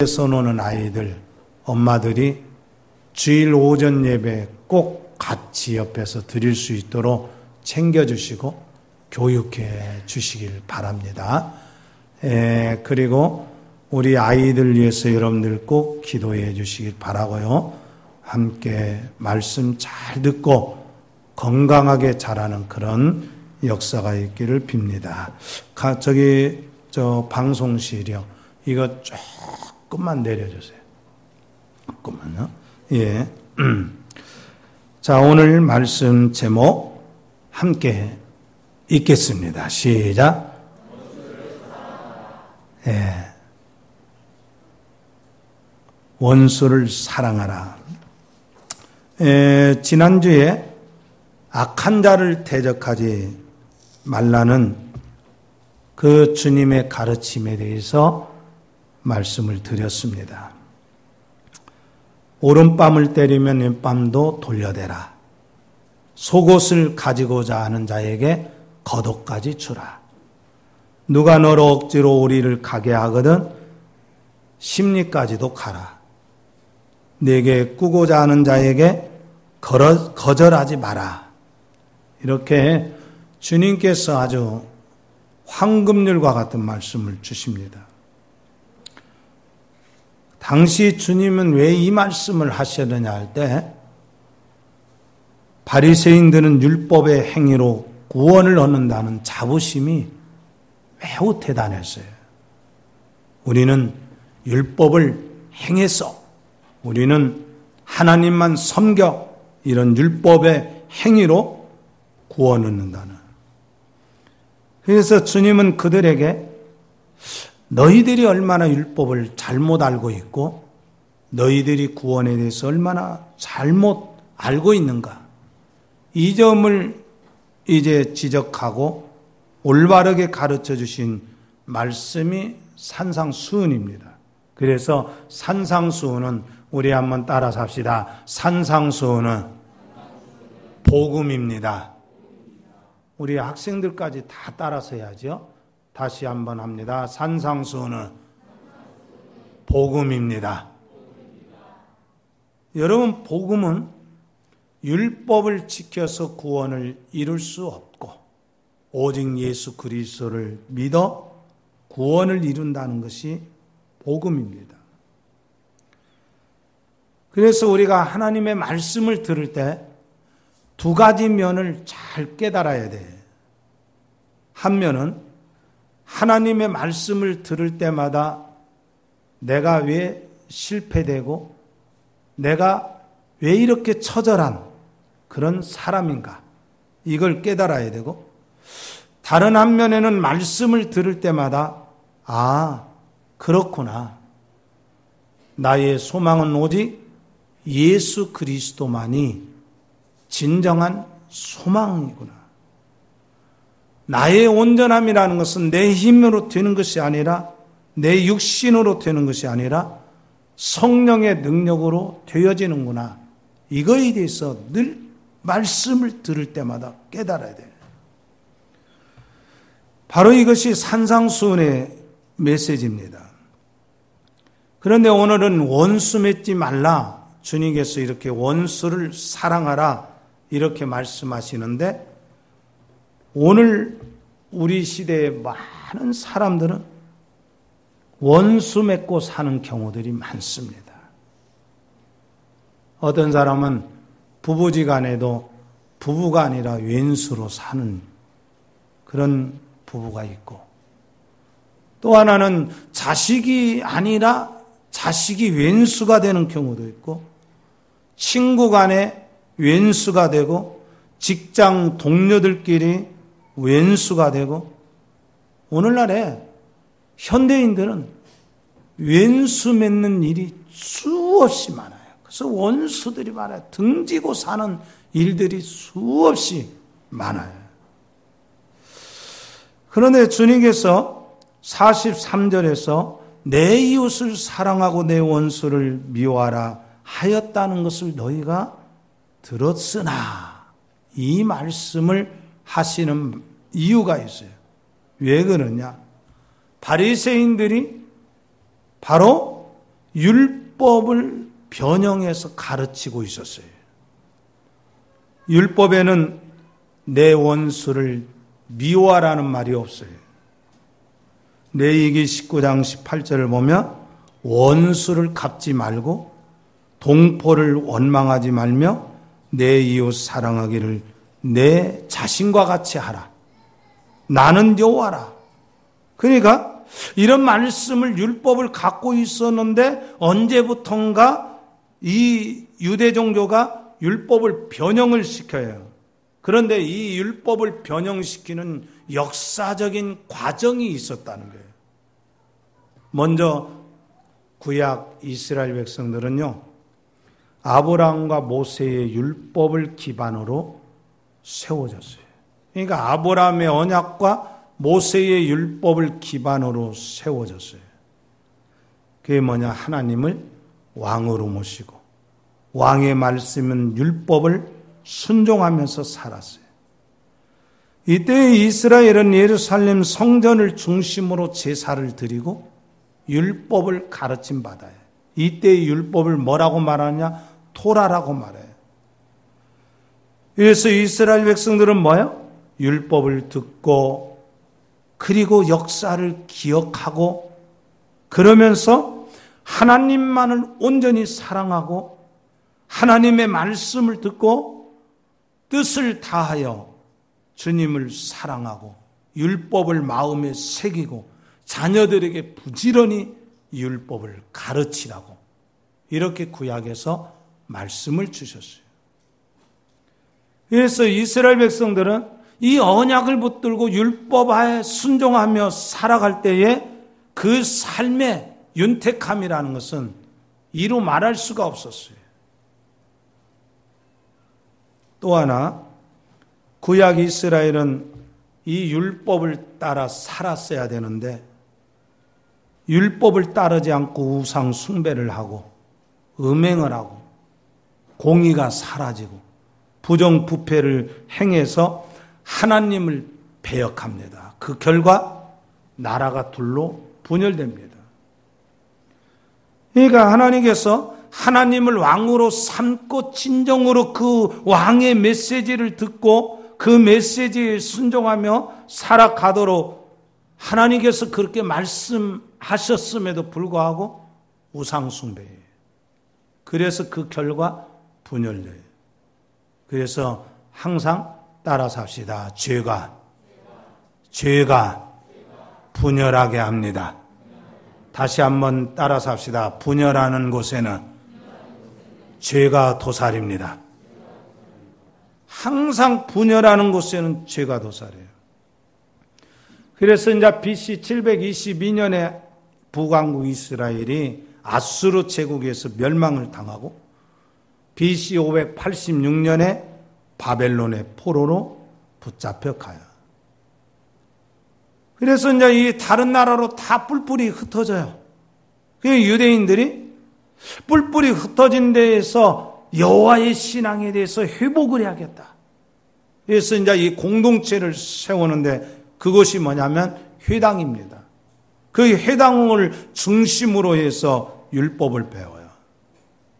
에서 노는 아이들, 엄마들이 주일 오전 예배 꼭 같이 옆에서 드릴 수 있도록 챙겨주시고 교육해 주시길 바랍니다. 그리고 우리 아이들 위해서 여러분들 꼭 기도해 주시길 바라고요. 함께 말씀 잘 듣고 건강하게 자라는 그런 역사가 있기를 빕니다. 저 방송실이요. 이거 조금만 내려주세요. 조금만요. 예. 자, 오늘 말씀 제목 함께 읽겠습니다. 시작. 예. 원수를 사랑하라. 지난주에 악한 자를 대적하지 말라는 그 주님의 가르침에 대해서 말씀을 드렸습니다. 오른뺨을 때리면 왼뺨도 돌려대라. 속옷을 가지고자 하는 자에게 겉옷까지 주라. 누가 너를 억지로 우리를 가게 하거든 심리까지도 가라. 내게 꾸고자 하는 자에게 거절하지 마라. 이렇게 주님께서 아주 황금률과 같은 말씀을 주십니다. 당시 주님은 왜 이 말씀을 하셨느냐 할 때 바리새인들은 율법의 행위로 구원을 얻는다는 자부심이 매우 대단했어요. 우리는 율법을 행해서 우리는 하나님만 섬겨 이런 율법의 행위로 구원을 얻는다는. 그래서 주님은 그들에게 너희들이 얼마나 율법을 잘못 알고 있고 너희들이 구원에 대해서 얼마나 잘못 알고 있는가, 이 점을 이제 지적하고 올바르게 가르쳐 주신 말씀이 산상수훈입니다. 그래서 산상수훈은 우리 한번 따라서 합시다. 산상수훈은 복음입니다. 우리 학생들까지 다 따라서 해야죠. 다시 한번 합니다. 산상수훈은 복음입니다. 여러분, 복음은 율법을 지켜서 구원을 이룰 수 없고 오직 예수 그리스도를 믿어 구원을 이룬다는 것이 복음입니다. 그래서 우리가 하나님의 말씀을 들을 때 두 가지 면을 잘 깨달아야 돼. 한 면은 하나님의 말씀을 들을 때마다 내가 왜 실패되고 내가 왜 이렇게 처절한 그런 사람인가, 이걸 깨달아야 되고, 다른 한면에는 말씀을 들을 때마다 아, 그렇구나. 나의 소망은 오직 예수 그리스도만이 진정한 소망이구나. 나의 온전함이라는 것은 내 힘으로 되는 것이 아니라, 내 육신으로 되는 것이 아니라 성령의 능력으로 되어지는구나. 이거에 대해서 늘 말씀을 들을 때마다 깨달아야 돼요. 바로 이것이 산상수훈의 메시지입니다. 그런데 오늘은 원수 맺지 말라. 주님께서 이렇게 원수를 사랑하라 이렇게 말씀하시는데, 오늘 우리 시대의 많은 사람들은 원수 맺고 사는 경우들이 많습니다. 어떤 사람은 부부지간에도 부부가 아니라 왼수로 사는 그런 부부가 있고, 또 하나는 자식이 아니라 자식이 왼수가 되는 경우도 있고, 친구 간에 왼수가 되고, 직장 동료들끼리 왼수가 되고, 오늘날에 현대인들은 왼수 맺는 일이 수없이 많아요. 그래서 원수들이 많아요. 등지고 사는 일들이 수없이 많아요. 그런데 주님께서 43절에서 내 이웃을 사랑하고 내 원수를 미워하라 하였다는 것을 너희가 들었으나, 이 말씀을 하시는 이유가 있어요. 왜 그러냐? 바리새인들이 바로 율법을 변형해서 가르치고 있었어요. 율법에는 내 원수를 미워하라는 말이 없어요. 레위기 19장 18절을 보면 원수를 갚지 말고 동포를 원망하지 말며 내 이웃 사랑하기를 내 자신과 같이 하라. 나는 여호와라. 그러니까 이런 말씀을 율법을 갖고 있었는데 언제부턴가 이 유대 종교가 율법을 변형을 시켜요. 그런데 이 율법을 변형시키는 역사적인 과정이 있었다는 거예요. 먼저 구약 이스라엘 백성들은요, 아브라함과 모세의 율법을 기반으로 세워졌어요. 그러니까 아브라함의 언약과 모세의 율법을 기반으로 세워졌어요. 그게 뭐냐? 하나님을 왕으로 모시고 왕의 말씀은 율법을 순종하면서 살았어요. 이때 이스라엘은 예루살렘 성전을 중심으로 제사를 드리고 율법을 가르침 받아요. 이때의 율법을 뭐라고 말하냐? 토라라고 말해요. 그래서 이스라엘 백성들은 뭐예요? 율법을 듣고 그리고 역사를 기억하고 그러면서 하나님만을 온전히 사랑하고 하나님의 말씀을 듣고 뜻을 다하여 주님을 사랑하고 율법을 마음에 새기고 자녀들에게 부지런히 율법을 가르치라고 이렇게 구약에서 말씀을 주셨어요. 그래서 이스라엘 백성들은 이 언약을 붙들고 율법하에 순종하며 살아갈 때에 그 삶의 윤택함이라는 것은 이루 말할 수가 없었어요. 또 하나 구약 이스라엘은 이 율법을 따라 살았어야 되는데 율법을 따르지 않고 우상 숭배를 하고 음행을 하고 공의가 사라지고 부정부패를 행해서 하나님을 배역합니다. 그 결과 나라가 둘로 분열됩니다. 그러니까 하나님께서 하나님을 왕으로 삼고 진정으로 그 왕의 메시지를 듣고 그 메시지에 순종하며 살아가도록 하나님께서 그렇게 말씀하셨음에도 불구하고 우상 숭배예요. 그래서 그 결과 분열돼요. 그래서 항상 따라 삽시다. 죄가 분열하게 합니다. 다시 한번 따라 삽시다. 분열하는 곳에는 죄가 도살입니다. 항상 분열하는 곳에는 죄가 도살이에요. 그래서 이제 BC 722년에 북왕국 이스라엘이 아수르 제국에서 멸망을 당하고 BC 586년에 바벨론의 포로로 붙잡혀 가요. 그래서 이제 이 다른 나라로 다 뿔뿔이 흩어져요. 그 유대인들이 뿔뿔이 흩어진 데에서 여호와의 신앙에 대해서 회복을 해야겠다. 그래서 이제 이 공동체를 세우는데 그것이 뭐냐면 회당입니다. 그 회당을 중심으로 해서 율법을 배워요.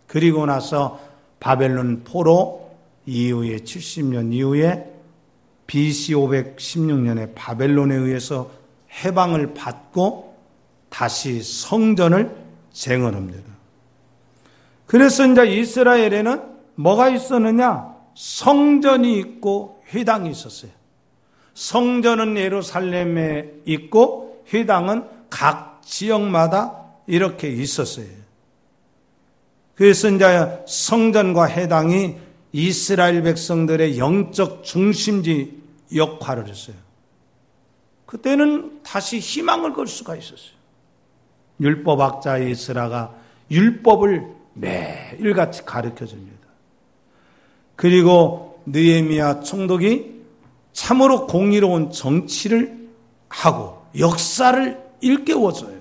그리고 나서 바벨론 포로 이후에 70년 이후에 BC 516년에 바벨론에 의해서 해방을 받고 다시 성전을 재건합니다. 그래서 이제 이스라엘에는 뭐가 있었느냐? 성전이 있고 회당이 있었어요. 성전은 예루살렘에 있고 회당은 각 지역마다 이렇게 있었어요. 그래서 이제 성전과 회당이 이스라엘 백성들의 영적 중심지 역할을 했어요. 그때는 다시 희망을 걸 수가 있었어요. 율법학자 에스라가 율법을 매일같이 가르쳐줍니다. 그리고 느헤미야 총독이 참으로 공의로운 정치를 하고 역사를 일깨워줘요.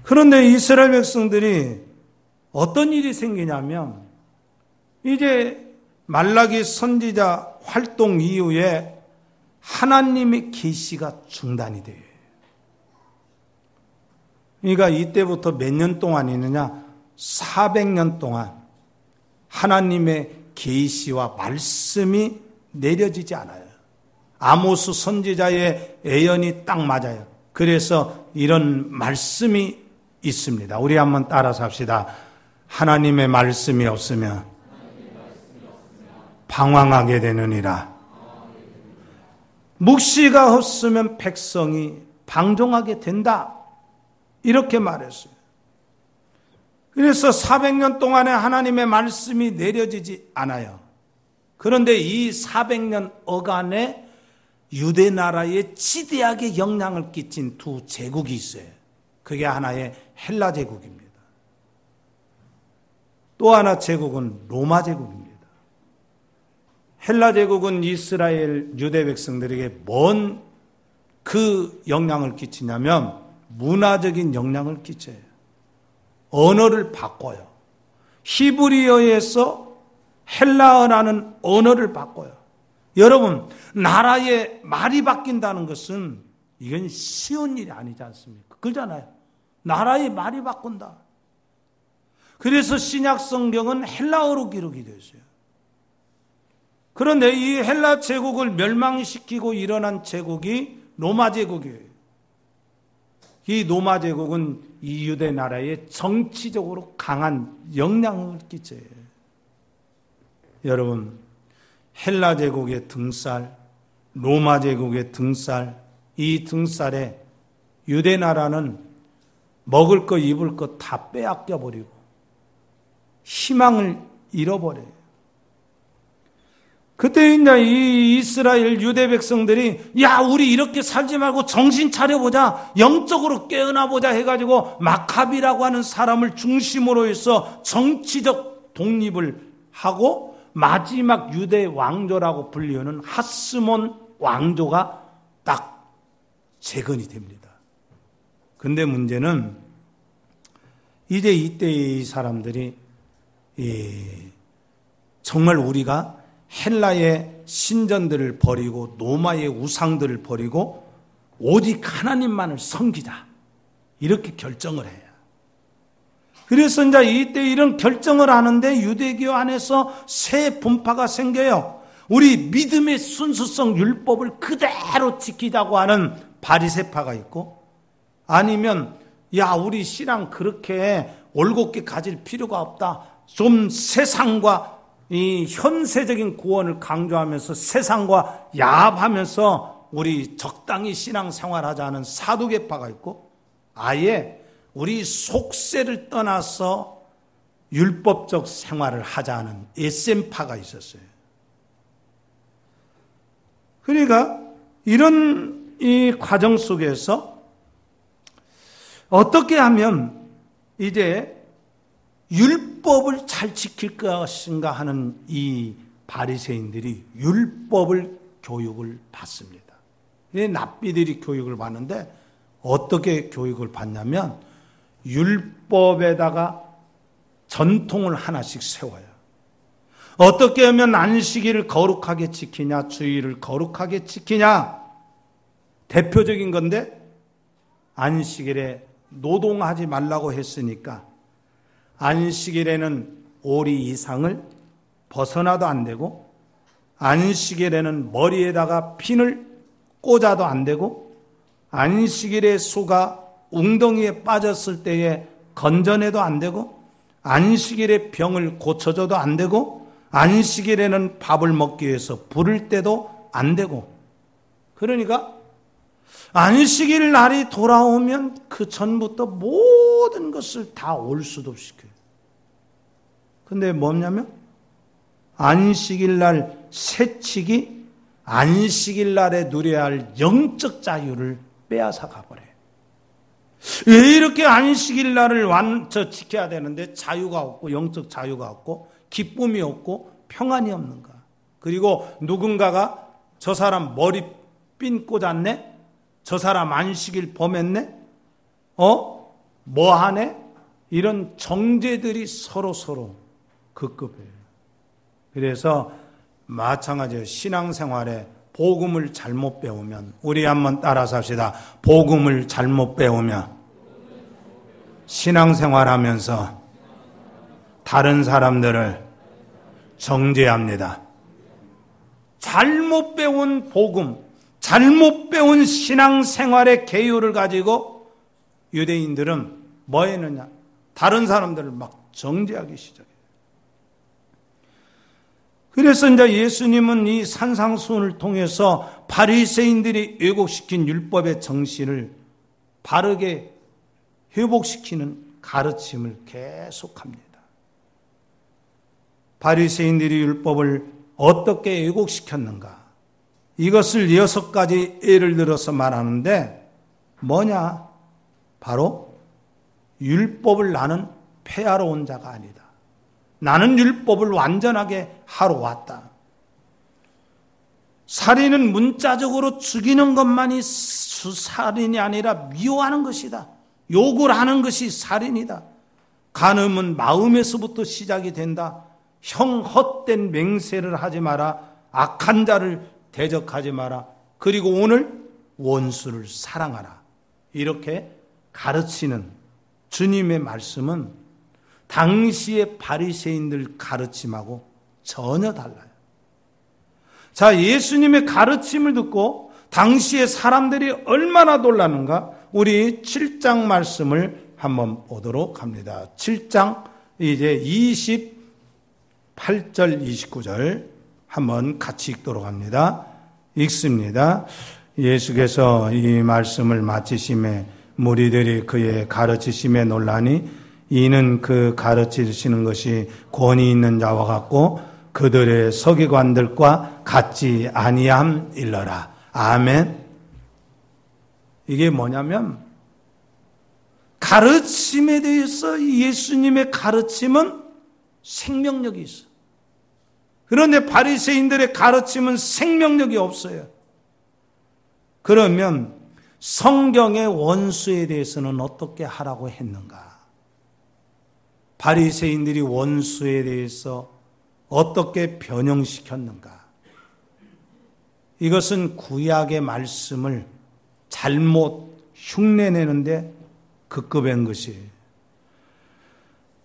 그런데 이스라엘 백성들이 어떤 일이 생기냐면 이제 말라기 선지자 활동 이후에 하나님의 계시가 중단이 돼요. 그러니까 이때부터 몇 년 동안이느냐? 400년 동안 하나님의 계시와 말씀이 내려지지 않아요. 아모스 선지자의 예언이 딱 맞아요. 그래서 이런 말씀이 있습니다. 우리 한번 따라서 합시다. 하나님의 말씀이 없으면 방황하게 되느니라. 묵시가 없으면 백성이 방종하게 된다. 이렇게 말했어요. 그래서 400년 동안에 하나님의 말씀이 내려지지 않아요. 그런데 이 400년 어간에 유대 나라에 지대하게 영향을 끼친 두 제국이 있어요. 그게 하나의 헬라 제국입니다. 또 하나 제국은 로마 제국입니다. 헬라 제국은 이스라엘 유대 백성들에게 뭔 그 영향을 끼치냐면 문화적인 영향을 끼쳐요. 언어를 바꿔요. 히브리어에서 헬라어라는 언어를 바꿔요. 여러분, 나라의 말이 바뀐다는 것은 이건 쉬운 일이 아니지 않습니까? 그러잖아요. 나라의 말이 바꾼다. 그래서 신약 성경은 헬라어로 기록이 되어 있어요. 그런데 이 헬라 제국을 멸망시키고 일어난 제국이 로마 제국이에요. 이 로마 제국은 이 유대 나라에 정치적으로 강한 영향을 끼쳐요. 여러분, 헬라 제국의 등살, 로마 제국의 등살, 이 등살에 유대 나라는 먹을 거 입을 거 다 빼앗겨 버리고 희망을 잃어버려요. 그때 이제 이 이스라엘 유대 백성들이 야, 우리 이렇게 살지 말고 정신 차려보자, 영적으로 깨어나보자 해가지고 마카비라고 하는 사람을 중심으로 해서 정치적 독립을 하고 마지막 유대 왕조라고 불리우는 하스몬 왕조가 딱 재건이 됩니다. 근데 문제는 이제 이때의 사람들이 정말 우리가 헬라의 신전들을 버리고 로마의 우상들을 버리고 오직 하나님만을 섬기자, 이렇게 결정을 해요. 그래서 이제 이때 이런 결정을 하는데 유대교 안에서 새 분파가 생겨요. 우리 믿음의 순수성 율법을 그대로 지키자고 하는 바리새파가 있고, 아니면 야, 우리 신앙 그렇게 올곧게 가질 필요가 없다, 좀 세상과 이 현세적인 구원을 강조하면서 세상과 야합하면서 우리 적당히 신앙생활하자는 사두개파가 있고, 아예 우리 속세를 떠나서 율법적 생활을 하자는 에셈파가 있었어요. 그러니까 이런 이 과정 속에서 어떻게 하면 이제 율법을 잘 지킬 것인가 하는 이 바리새인들이 율법을 교육을 받습니다. 이 납비들이 교육을 받는데 어떻게 교육을 받냐면 율법에다가 전통을 하나씩 세워요. 어떻게 하면 안식일을 거룩하게 지키냐, 주일을 거룩하게 지키냐. 대표적인 건데 안식일에 노동하지 말라고 했으니까 안식일에는 오리 이상을 벗어나도 안 되고, 안식일에는 머리에다가 핀을 꽂아도 안 되고, 안식일에 소가 웅덩이에 빠졌을 때에 건져내도 안 되고, 안식일에 병을 고쳐줘도 안 되고, 안식일에는 밥을 먹기 위해서 부를 때도 안 되고. 그러니까 안식일 날이 돌아오면 그 전부터 모든 것을 다 올수도시켜요. 근데 뭐냐면 안식일 날 새치기, 안식일 날에 누려야 할 영적 자유를 빼앗아 가버려요. 왜 이렇게 안식일 날을 지켜야 되는데 자유가 없고 영적 자유가 없고 기쁨이 없고 평안이 없는가? 그리고 누군가가 저 사람 머리 핀 꽂았네? 저 사람 안식일 범했네? 뭐 하네? 이런 정죄들이 서로 급급해요. 그래서 마찬가지로 신앙생활에 복음을 잘못 배우면, 우리 한번 따라서 합시다. 복음을 잘못 배우면 신앙생활하면서 다른 사람들을 정죄합니다. 잘못 배운 복음, 잘못 배운 신앙생활의 계율을 가지고 유대인들은 뭐 했느냐? 다른 사람들을 막 정죄하기 시작해요. 그래서 이제 예수님은 이 산상수훈을 통해서 바리새인들이 왜곡시킨 율법의 정신을 바르게 회복시키는 가르침을 계속합니다. 바리새인들이 율법을 어떻게 왜곡시켰는가? 이것을 6가지 예를 들어서 말하는데 뭐냐? 바로 율법을 나는 폐하러 온 자가 아니다. 나는 율법을 완전하게 하러 왔다. 살인은 문자적으로 죽이는 것만이 살인이 아니라 미워하는 것이다. 욕을 하는 것이 살인이다. 간음은 마음에서부터 시작이 된다. 형 헛된 맹세를 하지 마라. 악한 자를 대적하지 마라. 그리고 오늘 원수를 사랑하라. 이렇게 가르치는 주님의 말씀은 당시의 바리새인들 가르침하고 전혀 달라요. 자, 예수님의 가르침을 듣고 당시의 사람들이 얼마나 놀랐는가? 우리 7장 말씀을 한번 보도록 합니다. 7장 이제 28절 29절 한번 같이 읽도록 합니다. 읽습니다. 예수께서 이 말씀을 마치심에 무리들이 그의 가르치심에 놀라니 이는 그 가르치시는 것이 권위 있는 자와 같고 그들의 서기관들과 같지 아니함일러라. 아멘. 이게 뭐냐면 가르침에 대해서 예수님의 가르침은 생명력이 있어. 그런데 바리새인들의 가르침은 생명력이 없어요. 그러면 성경의 원수에 대해서는 어떻게 하라고 했는가? 바리새인들이 원수에 대해서 어떻게 변형시켰는가? 이것은 구약의 말씀을 잘못 흉내내는데 급급한 것이에요.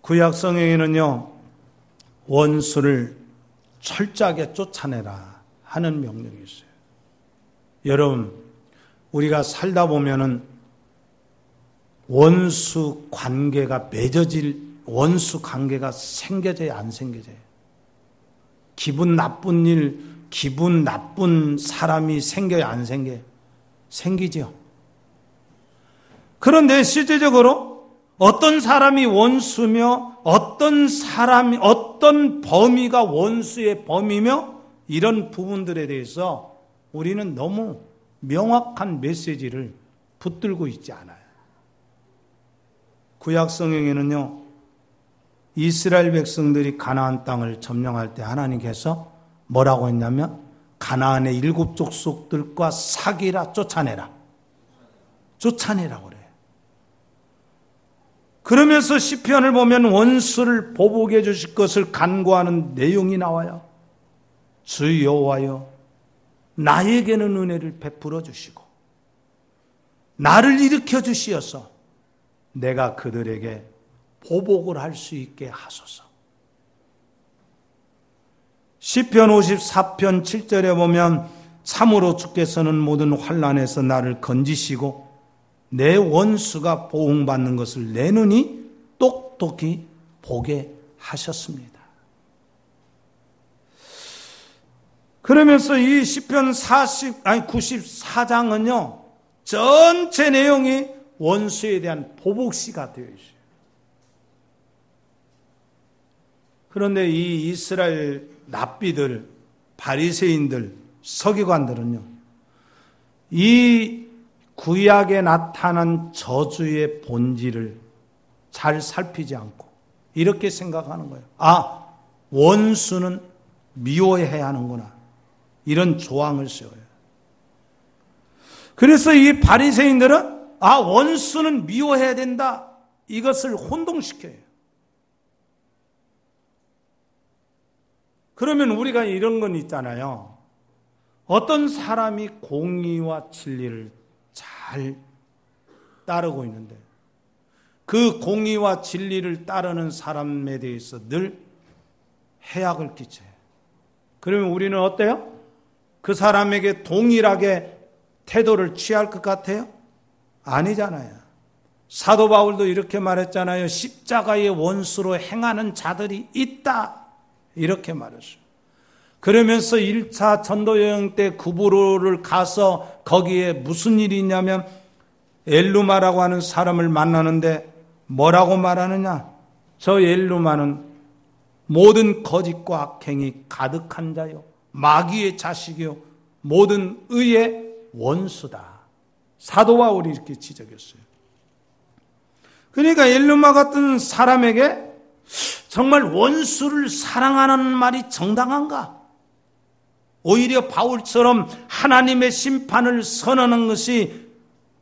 구약 성경에는요, 원수를 철저하게 쫓아내라 하는 명령이 있어요. 여러분, 우리가 살다 보면은 원수 관계가 원수 관계가 생겨져야 안 생겨져요. 기분 나쁜 일, 기분 나쁜 사람이 생겨야 안 생겨요? 생기죠. 그런데 실제적으로 어떤 사람이 원수며 어떤 범위가 원수의 범위며 이런 부분들에 대해서 우리는 너무 명확한 메시지를 붙들고 있지 않아요. 구약 성경에는요, 이스라엘 백성들이 가나안 땅을 점령할 때 하나님께서 뭐라고 했냐면 가나안의 7 족속들과 사귀라, 쫓아내라. 쫓아내라고 그래요. 그러면서 시편을 보면 원수를 보복해 주실 것을 간구하는 내용이 나와요. 주 여호와여, 나에게는 은혜를 베풀어 주시고 나를 일으켜 주시어서 내가 그들에게 보복을 할 수 있게 하소서. 시편 54편 7절에 보면 참으로 주께서는 모든 환난에서 나를 건지시고 내 원수가 보응받는 것을 내 눈이 똑똑히 보게 하셨습니다. 그러면서 이 시편 94장은요, 전체 내용이 원수에 대한 보복시가 되어 있어요. 그런데 이 이스라엘 랍비들, 바리새인들, 서기관들은요, 이 구약에 나타난 저주의 본질을 잘 살피지 않고 이렇게 생각하는 거예요. 아, 원수는 미워해야 하는구나. 이런 조항을 세워요. 그래서 이 바리새인들은 원수는 미워해야 된다. 이것을 혼동시켜요. 그러면 우리가 이런 건 있잖아요. 어떤 사람이 공의와 진리를 잘 따르고 있는데 그 공의와 진리를 따르는 사람에 대해서 늘 해악을 끼쳐요. 그러면 우리는 어때요? 그 사람에게 동일하게 태도를 취할 것 같아요? 아니잖아요. 사도 바울도 이렇게 말했잖아요. 십자가의 원수로 행하는 자들이 있다. 이렇게 말했어요. 그러면서 1차 전도여행 때 구브로를 가서 거기에 무슨 일이 있냐면 엘루마라고 하는 사람을 만나는데 뭐라고 말하느냐? 저 엘루마는 모든 거짓과 악행이 가득한 자요, 마귀의 자식이요, 모든 의의 원수다. 사도 바울이 이렇게 지적했어요. 그러니까 엘루마 같은 사람에게 정말 원수를 사랑하는 말이 정당한가? 오히려 바울처럼 하나님의 심판을 선언하는 것이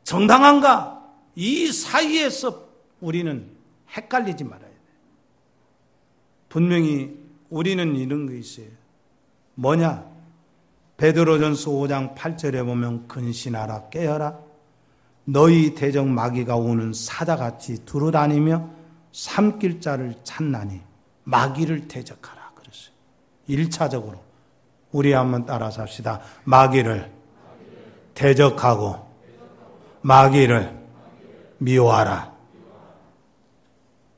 정당한가? 이 사이에서 우리는 헷갈리지 말아야 돼. 분명히 우리는 이런 게 있어요. 뭐냐? 베드로전서 5장 8절에 보면 근신하라 깨어라 너희 대적 마귀가 오는 사자같이 두루다니며 삼킬 자를 찾나니 마귀를 대적하라 그랬어요. 1차적으로 우리 한번 따라서 합시다. 마귀를 대적하고 마귀를 미워하라.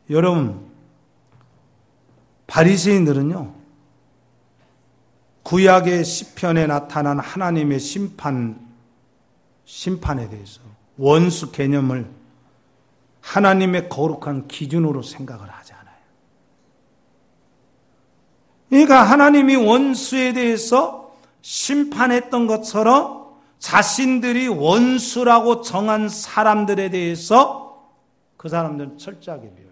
여러분, 바리새인들은요, 구약의 시편에 나타난 하나님의 심판에 대해서 원수 개념을 하나님의 거룩한 기준으로 생각을 하지 않아요. 그러니까 하나님이 원수에 대해서 심판했던 것처럼 자신들이 원수라고 정한 사람들에 대해서 그 사람들은 철저하게 미워요.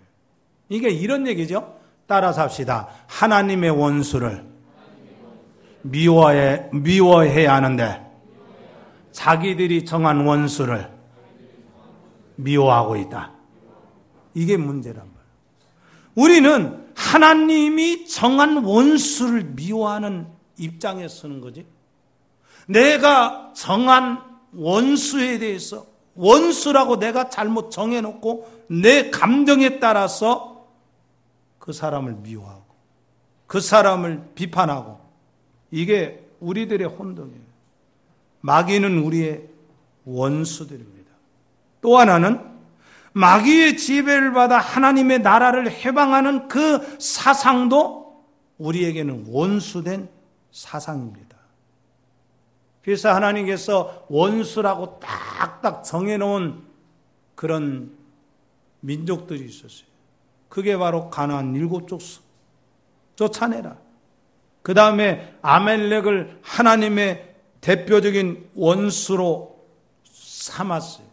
이게 이런 얘기죠. 따라서 합시다. 하나님의 원수를 미워해야 하는데 자기들이 정한 원수를 미워하고 있다. 이게 문제란 말이에요. 우리는 하나님이 정한 원수를 미워하는 입장에 서는 거지. 내가 정한 원수에 대해서 원수라고 내가 잘못 정해놓고 내 감정에 따라서 그 사람을 미워하고 그 사람을 비판하고 이게 우리들의 혼동이에요. 마귀는 우리의 원수들입니다. 또 하나는 마귀의 지배를 받아 하나님의 나라를 해방하는 그 사상도 우리에게는 원수된 사상입니다. 그래서 하나님께서 원수라고 딱딱 정해놓은 그런 민족들이 있었어요. 그게 바로 가나안 7족속 쫓아내라. 그 다음에 아멜렉을 하나님의 대표적인 원수로 삼았어요.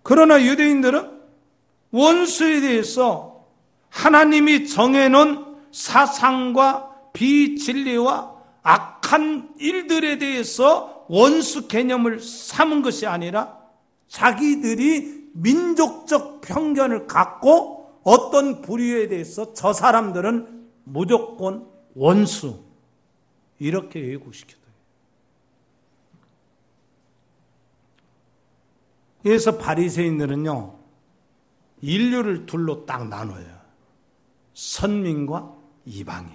그러나 유대인들은 원수에 대해서 하나님이 정해놓은 사상과 비진리와 악한 일들에 대해서 원수 개념을 삼은 것이 아니라 자기들이 민족적 편견을 갖고 어떤 부류에 대해서 저 사람들은 무조건 원수 이렇게 왜곡시켰다. 그래서 바리새인들은요 인류를 둘로 딱 나눠요. 선민과 이방인.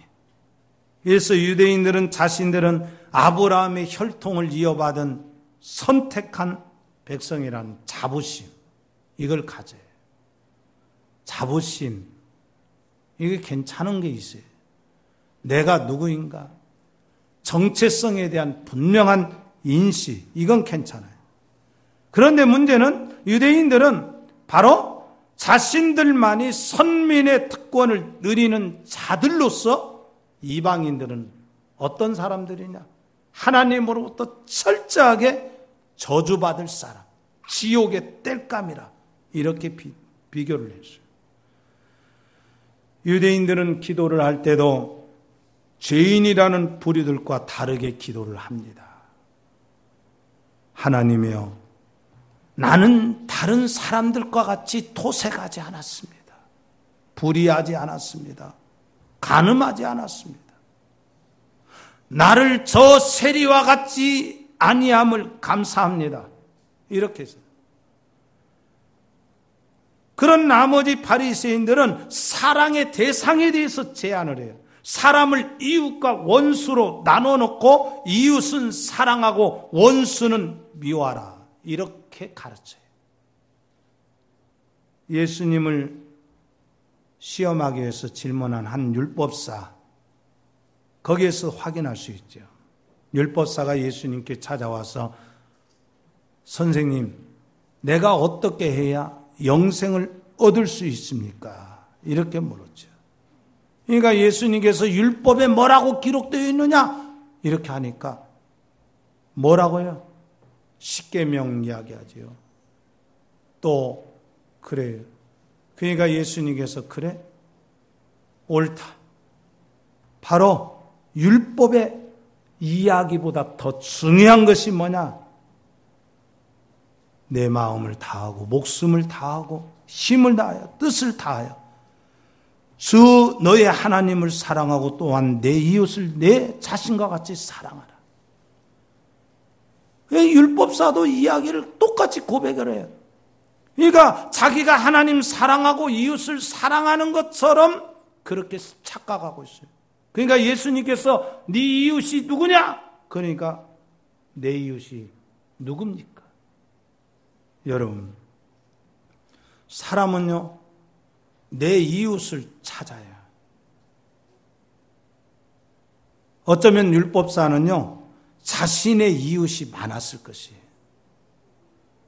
그래서 유대인들은 자신들은 아브라함의 혈통을 이어받은 선택한 백성이라는 자부심 이걸 가져요. 자부심 이게 괜찮은 게 있어요. 내가 누구인가 정체성에 대한 분명한 인식 이건 괜찮아요. 그런데 문제는 유대인들은 바로 자신들만이 선민의 특권을 누리는 자들로서 이방인들은 어떤 사람들이냐? 하나님으로부터 철저하게 저주받을 사람, 지옥의 땔감이라 이렇게 비교를 했어요. 유대인들은 기도를 할 때도 죄인이라는 부류들과 다르게 기도를 합니다. 하나님이여, 나는 다른 사람들과 같이 도색하지 않았습니다. 불의하지 않았습니다. 간음하지 않았습니다. 나를 저 세리와 같이 아니함을 감사합니다. 이렇게 해서 그런 나머지 바리새인들은 사랑의 대상에 대해서 제안을 해요. 사람을 이웃과 원수로 나눠놓고 이웃은 사랑하고 원수는 미워하라. 이렇게 가르쳐요. 예수님을 시험하기 위해서 질문한 한 율법사, 거기에서 확인할 수 있죠. 율법사가 예수님께 찾아와서 선생님, 내가 어떻게 해야 영생을 얻을 수 있습니까? 이렇게 물었죠. 그러니까 예수님께서 율법에 뭐라고 기록되어 있느냐? 이렇게 하니까 뭐라고요? 십계명 이야기하죠. 또 그래요. 그러니까 예수님께서 그래? 옳다. 바로 율법의 이야기보다 더 중요한 것이 뭐냐? 내 마음을 다하고 목숨을 다하고 힘을 다하여 뜻을 다하여 주 너의 하나님을 사랑하고 또한 내 이웃을 내 자신과 같이 사랑하라. 율법사도 이야기를 똑같이 고백을 해요. 그러니까 자기가 하나님 사랑하고 이웃을 사랑하는 것처럼 그렇게 착각하고 있어요. 그러니까 예수님께서 네 이웃이 누구냐? 그러니까 내 이웃이 누굽니까? 여러분, 사람은요, 내 이웃을 찾아야. 어쩌면 율법사는요, 자신의 이웃이 많았을 것이에요.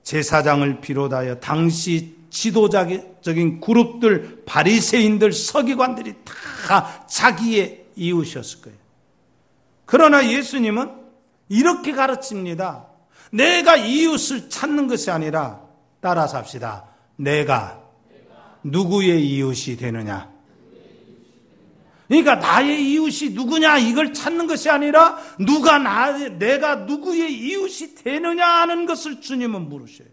제사장을 비롯하여 당시 지도자적인 그룹들, 바리새인들, 서기관들이 다 자기의 이웃이었을 거예요. 그러나 예수님은 이렇게 가르칩니다. 내가 이웃을 찾는 것이 아니라, 따라서 합시다. 내가 누구의 이웃이 되느냐? 그러니까 나의 이웃이 누구냐 이걸 찾는 것이 아니라 내가 누구의 이웃이 되느냐 하는 것을 주님은 물으셔요.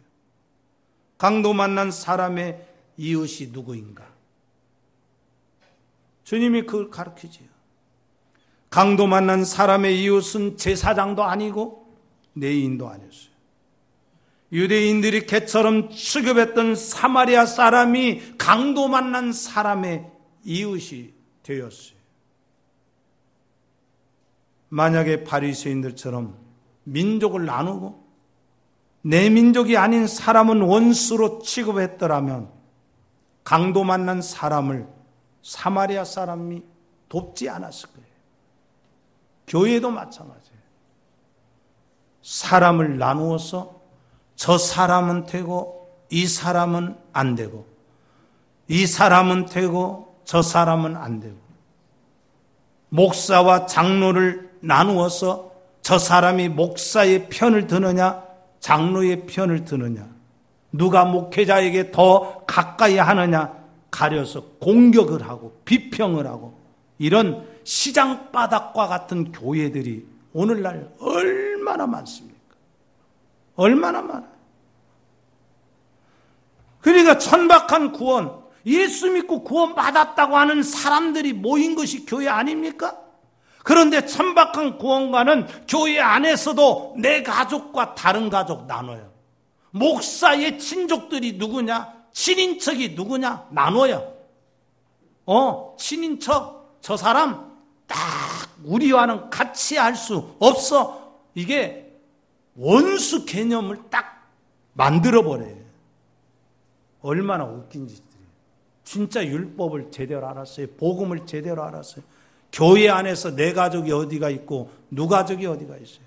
강도 만난 사람의 이웃이 누구인가? 주님이 그걸 가르치지요. 강도 만난 사람의 이웃은 제사장도 아니고 레위인도 아니었어요. 유대인들이 개처럼 취급했던 사마리아 사람이 강도 만난 사람의 이웃이 되었어요. 만약에 바리새인들처럼 민족을 나누고 내 민족이 아닌 사람은 원수로 취급했더라면 강도 만난 사람을 사마리아 사람이 돕지 않았을 거예요. 교회도 마찬가지예요. 사람을 나누어서 저 사람은 되고 이 사람은 안 되고 이 사람은 되고 저 사람은 안 되고 목사와 장로를 나누어서 저 사람이 목사의 편을 드느냐 장로의 편을 드느냐 누가 목회자에게 더 가까이 하느냐 가려서 공격을 하고 비평을 하고 이런 시장바닥과 같은 교회들이 오늘날 얼마나 많습니까? 얼마나 많아요. 그러니까 천박한 구원, 예수 믿고 구원 받았다고 하는 사람들이 모인 것이 교회 아닙니까? 그런데 천박한 구원과는 교회 안에서도 내 가족과 다른 가족 나눠요. 목사의 친족들이 누구냐? 친인척이 누구냐? 나눠요. 친인척 저 사람 딱 우리와는 같이 할 수 없어. 이게 원수 개념을 딱 만들어버려요. 얼마나 웃긴 짓들이에요. 진짜 율법을 제대로 알았어요. 복음을 제대로 알았어요. 교회 안에서 내 가족이 어디가 있고 누 가족이 어디가 있어요.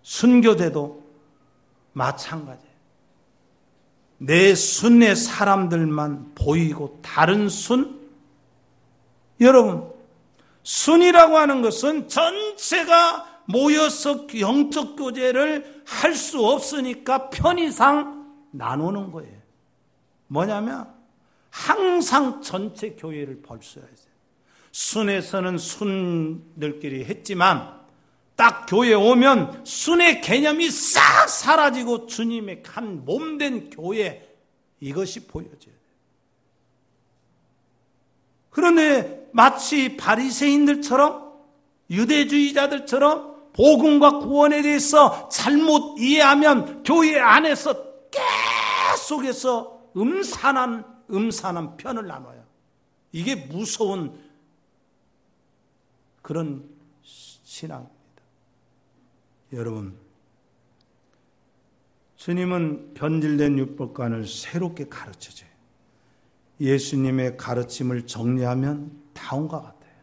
순교제도 마찬가지예요. 내 순의 사람들만 보이고 다른 순? 여러분, 순이라고 하는 것은 전체가 모여서 영적 교제를 할 수 없으니까 편의상 나누는 거예요. 뭐냐면 항상 전체 교회를 벌써야 돼요. 순에서는 순들끼리 했지만 딱 교회 오면 순의 개념이 싹 사라지고 주님의 한 몸된 교회 이것이 보여져야 돼요. 그런데 마치 바리새인들처럼 유대주의자들처럼 복음과 구원에 대해서 잘못 이해하면 교회 안에서 계속해서 음산한 편을 나눠요. 이게 무서운 그런 신앙입니다. 여러분, 주님은 변질된 율법관을 새롭게 가르쳐줘요. 예수님의 가르침을 정리하면 다음과 같아요.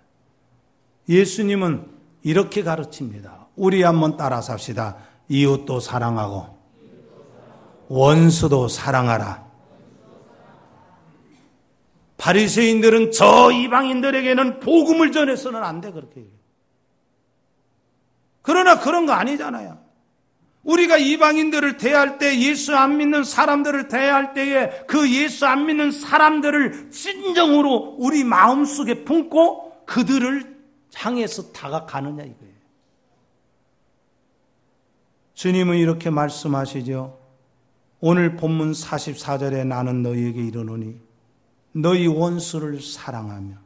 예수님은 이렇게 가르칩니다. 우리 한번 따라서 합시다. 이웃도 사랑하고 원수도 사랑하라. 바리새인들은 저 이방인들에게는 복음을 전해서는 안 돼, 그렇게 얘기해요. 그러나 그런 거 아니잖아요. 우리가 이방인들을 대할 때, 예수 안 믿는 사람들을 대할 때에 그 예수 안 믿는 사람들을 진정으로 우리 마음속에 품고 그들을 향해서 다가가느냐 이거예요. 주님은 이렇게 말씀하시죠. 오늘 본문 44절에 나는 너희에게 이르노니 너희 원수를 사랑하며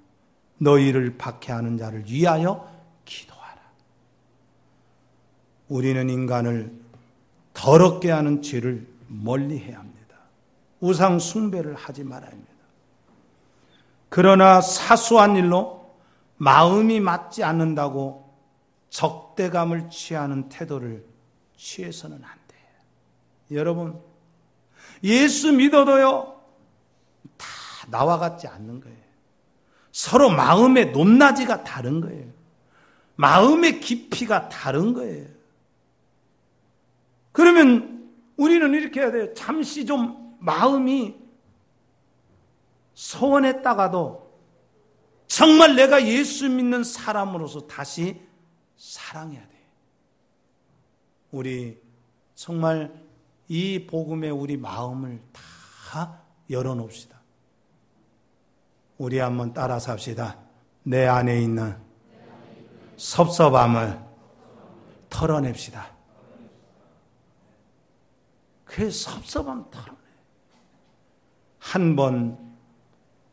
너희를 박해하는 자를 위하여 기도하라. 우리는 인간을 더럽게 하는 죄를 멀리해야 합니다. 우상 숭배를 하지 말아야 합니다. 그러나 사소한 일로 마음이 맞지 않는다고 적대감을 취하는 태도를 취해서는 안 돼요. 여러분, 예수 믿어도요, 다 나와 같지 않는 거예요. 서로 마음의 높낮이가 다른 거예요. 마음의 깊이가 다른 거예요. 그러면 우리는 이렇게 해야 돼요. 잠시 좀 마음이 소원했다가도 정말 내가 예수 믿는 사람으로서 다시 사랑해야 돼요. 우리 정말 이 복음에 우리 마음을 다 열어놓읍시다. 우리 한번 따라서 합시다. 내 안에 있는 섭섭함을 털어냅시다. 그 섭섭함 털어내. 한 번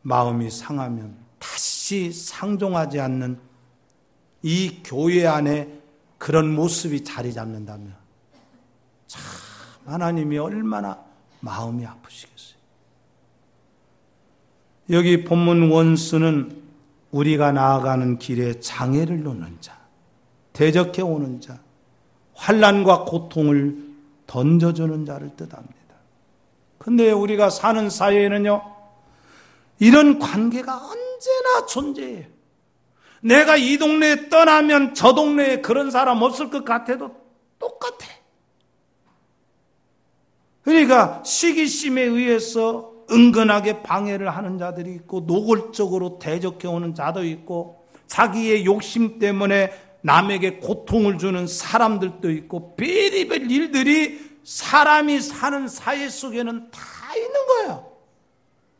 마음이 상하면 다시 상종하지 않는 이 교회 안에 그런 모습이 자리 잡는다면 참 하나님이 얼마나 마음이 아프시겠어요. 여기 본문 원수는 우리가 나아가는 길에 장애를 놓는 자, 대적해 오는 자, 환난과 고통을 던져주는 자를 뜻합니다. 근데 우리가 사는 사회에는요, 이런 관계가 언제나 존재해요. 내가 이 동네에 떠나면 저 동네에 그런 사람 없을 것 같아도 똑같아. 그러니까 시기심에 의해서 은근하게 방해를 하는 자들이 있고, 노골적으로 대적해 오는 자도 있고, 자기의 욕심 때문에 남에게 고통을 주는 사람들도 있고, 별의별 일들이 사람이 사는 사회 속에는 다 있는 거예요.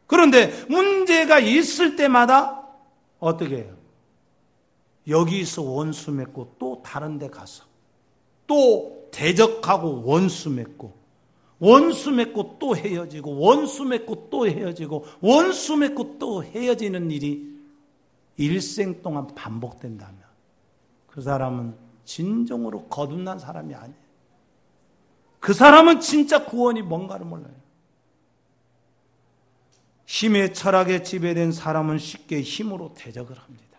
그런데 문제가 있을 때마다 어떻게 해요? 여기서 원수 맺고 또 다른 데 가서 또 대적하고 원수 맺고, 원수 맺고 또 헤어지고, 원수 맺고 또 헤어지고, 원수 맺고 또 헤어지는 일이 일생 동안 반복된다면 그 사람은 진정으로 거듭난 사람이 아니에요. 그 사람은 진짜 구원이 뭔가를 몰라요. 힘의 철학에 지배된 사람은 쉽게 힘으로 대적을 합니다.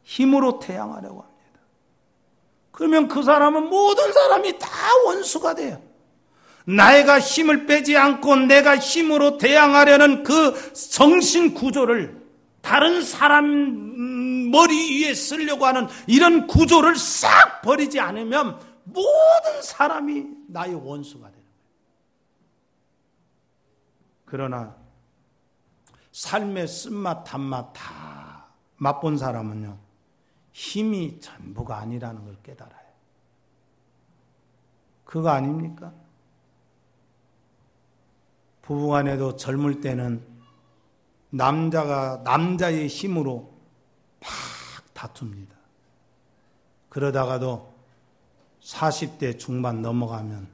힘으로 태양하려고 합니다. 그러면 그 사람은 모든 사람이 다 원수가 돼요. 내가 힘을 빼지 않고 내가 힘으로 대항하려는 그 정신 구조를, 다른 사람 머리 위에 쓰려고 하는 이런 구조를 싹 버리지 않으면 모든 사람이 나의 원수가 되는 거예요. 그러나 삶의 쓴맛 단맛 다 맛본 사람은요, 힘이 전부가 아니라는 걸 깨달아요. 그거 아닙니까? 부부간에도 젊을 때는 남자가 남자의 힘으로 막 다툽니다. 그러다가도 40대 중반 넘어가면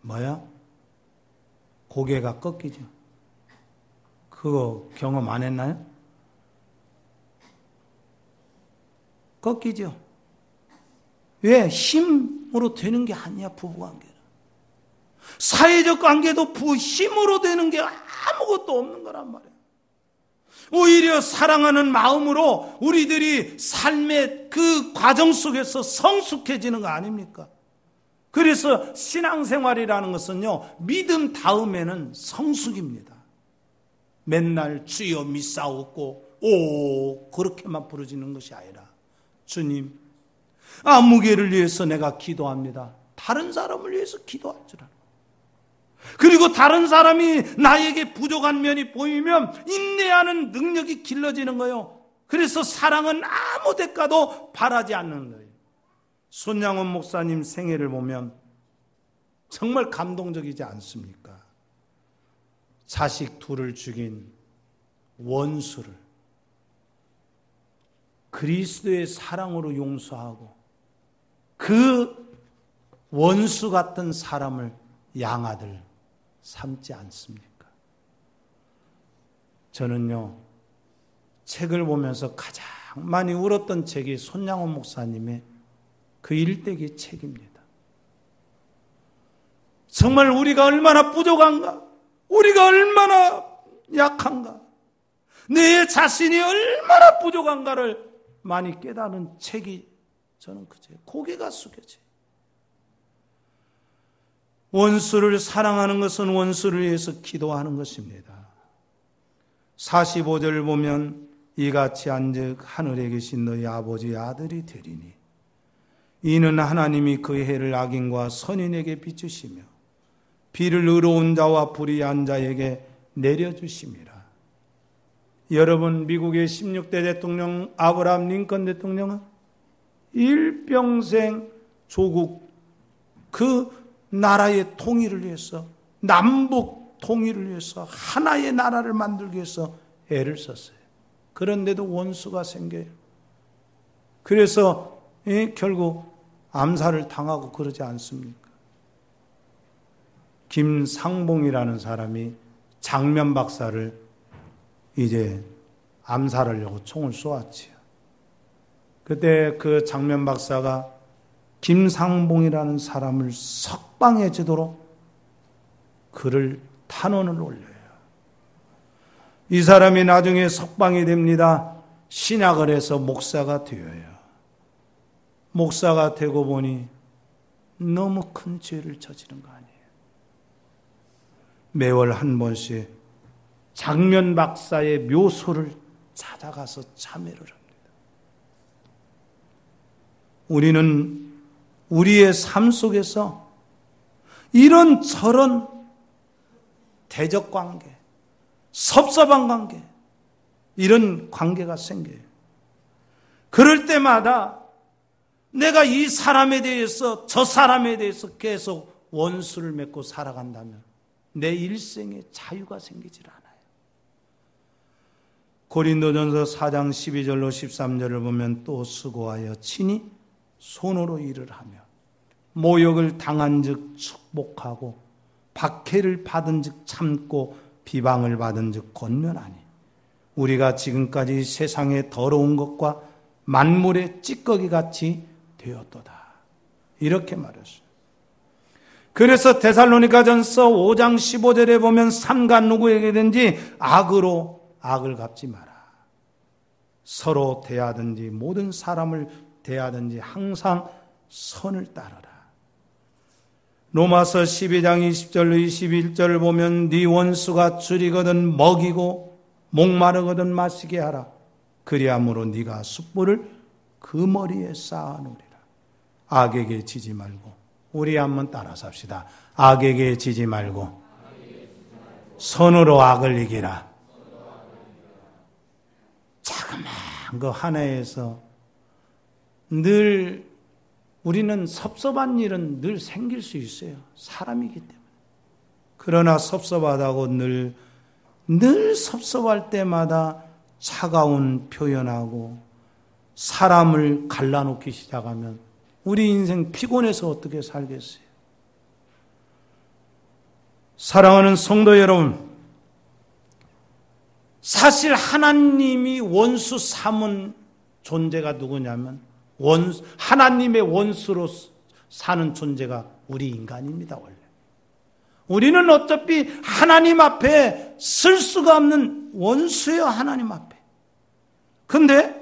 뭐야? 고개가 꺾이죠. 그거 경험 안 했나요? 꺾이죠. 왜? 힘으로 되는 게 아니야, 부부관계는. 사회적 관계도 힘으로 되는 게 아무것도 없는 거란 말이에요. 오히려 사랑하는 마음으로 우리들이 삶의 그 과정 속에서 성숙해지는 거 아닙니까? 그래서 신앙생활이라는 것은요, 믿음 다음에는 성숙입니다. 맨날 주여 믿사옵고 오 그렇게만 부르짖는 것이 아니라, 주님, 무게를 위해서 내가 기도합니다. 다른 사람을 위해서 기도할 줄 알아. 그리고 다른 사람이 나에게 부족한 면이 보이면 인내하는 능력이 길러지는 거예요. 그래서 사랑은 아무 대가도 바라지 않는 거예요. 손양원 목사님 생애를 보면 정말 감동적이지 않습니까? 자식 둘을 죽인 원수를 그리스도의 사랑으로 용서하고 그 원수 같은 사람을 양아들 삼지 않습니까? 저는요, 책을 보면서 가장 많이 울었던 책이 손양원 목사님의 그 일대기 책입니다. 정말 우리가 얼마나 부족한가, 우리가 얼마나 약한가, 내 자신이 얼마나 부족한가를 많이 깨달은 책이 저는 그 책, 고개가 숙여져요. 원수를 사랑하는 것은 원수를 위해서 기도하는 것입니다. 45절을 보면 이같이 한즉 하늘에 계신 너희 아버지의 아들이 되리니 이는 하나님이 그 해를 악인과 선인에게 비추시며 비를 의로운 자와 불의한 자에게 내려주심이라. 여러분, 미국의 16대 대통령 아브라함 링컨 대통령은 일평생 조국 그 나라의 통일을 위해서, 남북 통일을 위해서, 하나의 나라를 만들기 위해서 애를 썼어요. 그런데도 원수가 생겨요. 그래서 결국 암살을 당하고 그러지 않습니까? 김상봉이라는 사람이 장면 박사를 이제 암살하려고 총을 쏘았지요. 그때 그 장면 박사가 김상봉이라는 사람을 석방해 주도록 그를 탄원을 올려요. 이 사람이 나중에 석방이 됩니다. 신학을 해서 목사가 되어요. 목사가 되고 보니 너무 큰 죄를 저지른 거 아니에요. 매월 한 번씩 장면 박사의 묘소를 찾아가서 참회를 합니다. 우리는 우리의 삶 속에서 이런 저런 대적 관계, 섭섭한 관계, 이런 관계가 생겨요. 그럴 때마다 내가 이 사람에 대해서, 저 사람에 대해서 계속 원수를 맺고 살아간다면 내 일생에 자유가 생기질 않아요. 고린도전서 4장 12절로 13절을 보면 또 수고하여 친히 손으로 일을 하며 모욕을 당한 즉 축복하고 박해를 받은 즉 참고 비방을 받은 즉 권면하니 우리가 지금까지 세상의 더러운 것과 만물의 찌꺼기 같이 되었도다. 이렇게 말했어요. 그래서 데살로니가전서 5장 15절에 보면 삼가 누구에게든지 악으로 악을 갚지 마라. 서로 대하든지 모든 사람을 대하든지 항상 선을 따르라. 로마서 12장 20절로 21절을 보면 네 원수가 줄이거든 먹이고 목마르거든 마시게 하라. 그리함으로 네가 숯불을 그 머리에 쌓아놓으리라. 악에게 지지 말고, 우리 한번 따라서 합시다. 악에게 지지 말고 선으로 악을 이기라. 자그마한 거 하나에서 늘 우리는 섭섭한 일은 늘 생길 수 있어요. 사람이기 때문에. 그러나 섭섭하다고 늘 섭섭할 때마다 차가운 표현하고 사람을 갈라놓기 시작하면 우리 인생 피곤해서 어떻게 살겠어요? 사랑하는 성도 여러분, 사실 하나님이 원수 삼은 존재가 누구냐면 하나님의 원수로 사는 존재가 우리 인간입니다. 원래 우리는 어차피 하나님 앞에 쓸 수가 없는 원수예요, 하나님 앞에. 근데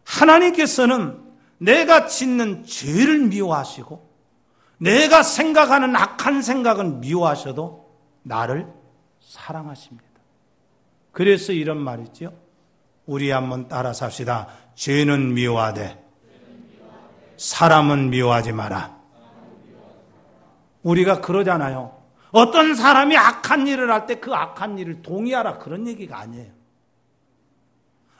하나님께서는 내가 짓는 죄를 미워하시고 내가 생각하는 악한 생각은 미워하셔도 나를 사랑하십니다. 그래서 이런 말이죠. 우리 한번 따라 삽시다. 죄는 미워하되 사람은 미워하지 마라. 우리가 그러잖아요. 어떤 사람이 악한 일을 할 때 그 악한 일을 동의하라, 그런 얘기가 아니에요.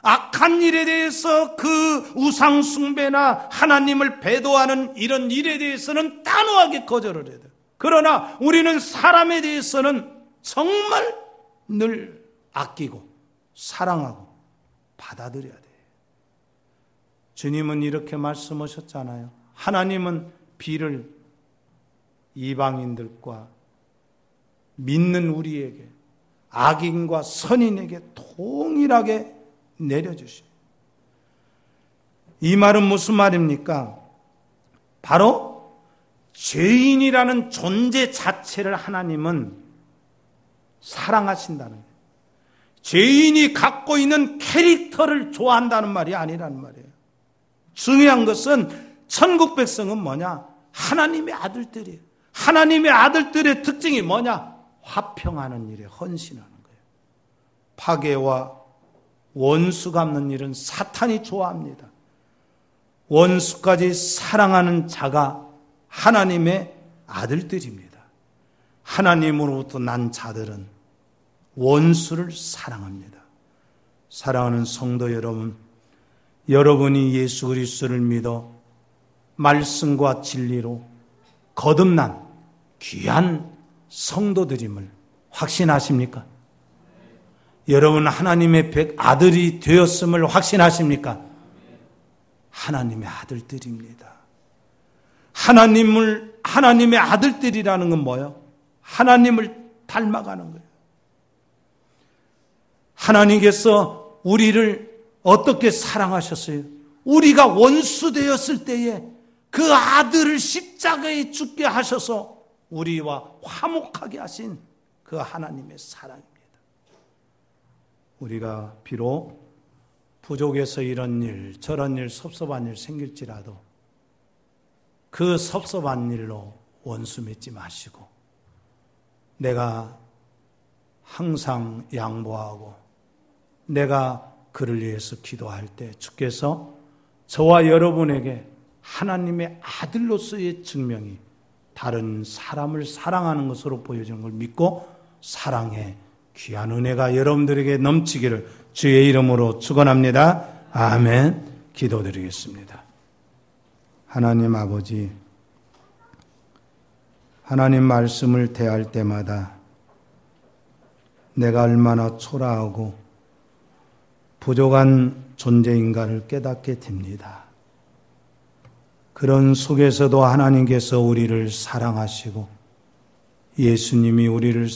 악한 일에 대해서 그 우상 숭배나 하나님을 배도하는 이런 일에 대해서는 단호하게 거절을 해야 돼요. 그러나 우리는 사람에 대해서는 정말 늘 아끼고 사랑하고 받아들여야 돼요. 주님은 이렇게 말씀하셨잖아요. 하나님은 비를 이방인들과 믿는 우리에게, 악인과 선인에게 동일하게 내려주십니다. 이 말은 무슨 말입니까? 바로 죄인이라는 존재 자체를 하나님은 사랑하신다는 거예요. 죄인이 갖고 있는 캐릭터를 좋아한다는 말이 아니라는 말이에요. 중요한 것은 천국 백성은 뭐냐? 하나님의 아들들이에요. 하나님의 아들들의 특징이 뭐냐? 화평하는 일에 헌신하는 거예요. 파괴와 원수 갚는 일은 사탄이 좋아합니다. 원수까지 사랑하는 자가 하나님의 아들들입니다. 하나님으로부터 난 자들은 원수를 사랑합니다. 사랑하는 성도 여러분, 여러분이 예수 그리스도를 믿어 말씀과 진리로 거듭난 귀한 성도들임을 확신하십니까? 여러분 하나님의 아들이 되었음을 확신하십니까? 하나님의 아들들입니다. 하나님의 아들들이라는 건 뭐예요? 하나님을 닮아가는 거예요. 하나님께서 우리를 어떻게 사랑하셨어요? 우리가 원수 되었을 때에 그 아들을 십자가에 죽게 하셔서 우리와 화목하게 하신 그 하나님의 사랑입니다. 우리가 비록 부족해서 이런 일, 저런 일, 섭섭한 일 생길지라도 그 섭섭한 일로 원수 맺지 마시고 내가 항상 양보하고 내가 그를 위해서 기도할 때 주께서 저와 여러분에게 하나님의 아들로서의 증명이 다른 사람을 사랑하는 것으로 보여지는 걸 믿고 사랑의 귀한 은혜가 여러분들에게 넘치기를 주의 이름으로 축원합니다. 아멘. 기도드리겠습니다. 하나님 아버지, 하나님 말씀을 대할 때마다 내가 얼마나 초라하고 부족한 존재인가를 깨닫게 됩니다. 그런 속에서도 하나님께서 우리를 사랑하시고 예수님이 우리를